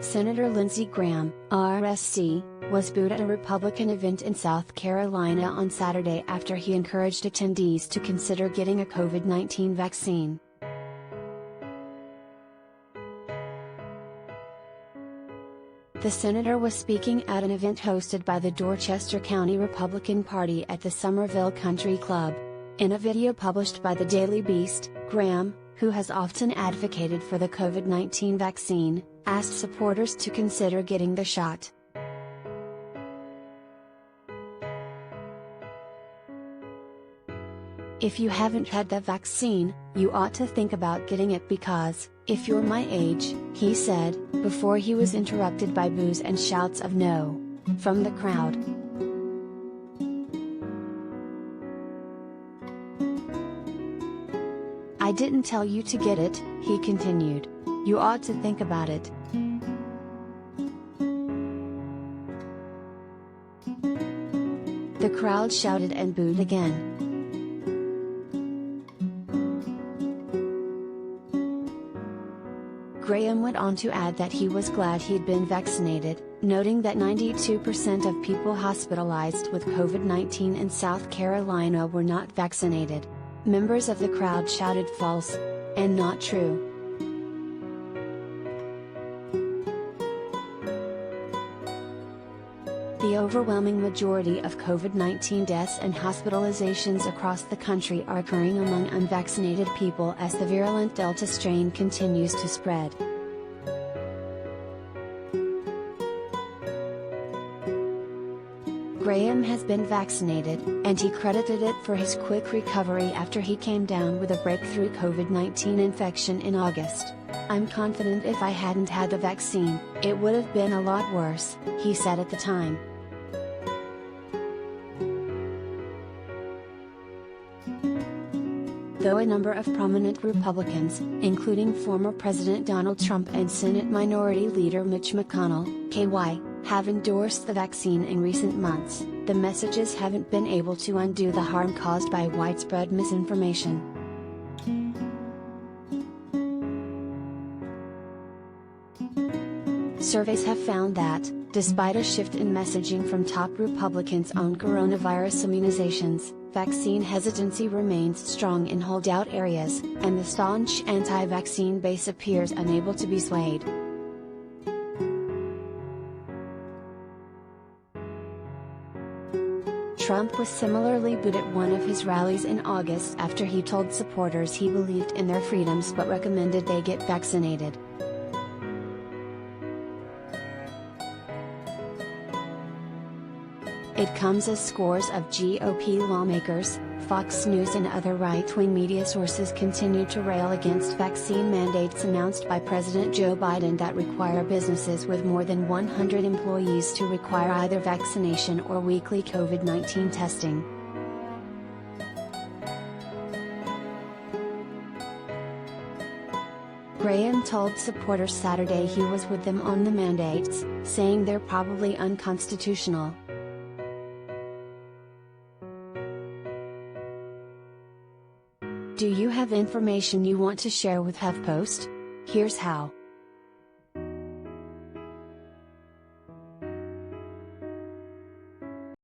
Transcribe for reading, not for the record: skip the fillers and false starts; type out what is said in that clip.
Senator Lindsey Graham, R-S.C., was booed at a Republican event in South Carolina on Saturday after he encouraged attendees to consider getting a COVID-19 vaccine. The senator was speaking at an event hosted by the Dorchester County Republican Party at the Summerville Country Club. In a video published by the Daily Beast, Graham, who has often advocated for the COVID-19 vaccine, asked supporters to consider getting the shot. "If you haven't had the vaccine, you ought to think about getting it because, if you're my age," he said, before he was interrupted by boos and shouts of "no" from the crowd. "I didn't tell you to get it," he continued. "You ought to think about it." The crowd shouted and booed again. Graham went on to add that he was glad he'd been vaccinated, noting that 92% of people hospitalized with COVID-19 in South Carolina were not vaccinated. Members of the crowd shouted "false" and "not true." The overwhelming majority of COVID-19 deaths and hospitalizations across the country are occurring among unvaccinated people as the virulent Delta strain continues to spread. Graham has been vaccinated, and he credited it for his quick recovery after he came down with a breakthrough COVID-19 infection in August. "I'm confident if I hadn't had the vaccine, it would have been a lot worse," he said at the time. Though a number of prominent Republicans, including former President Donald Trump and Senate Minority Leader Mitch McConnell, KY, have endorsed the vaccine in recent months, the messages haven't been able to undo the harm caused by widespread misinformation. Surveys have found that, despite a shift in messaging from top Republicans on coronavirus immunizations, vaccine hesitancy remains strong in holdout areas, and the staunch anti-vaccine base appears unable to be swayed. Trump was similarly booed at one of his rallies in August after he told supporters he believed in their freedoms but recommended they get vaccinated. It comes as scores of GOP lawmakers, Fox News and other right-wing media sources continue to rail against vaccine mandates announced by President Joe Biden that require businesses with more than 100 employees to require either vaccination or weekly COVID-19 testing. Graham told supporters Saturday he was with them on the mandates, saying they're probably unconstitutional. Do you have information you want to share with HuffPost? Here's how.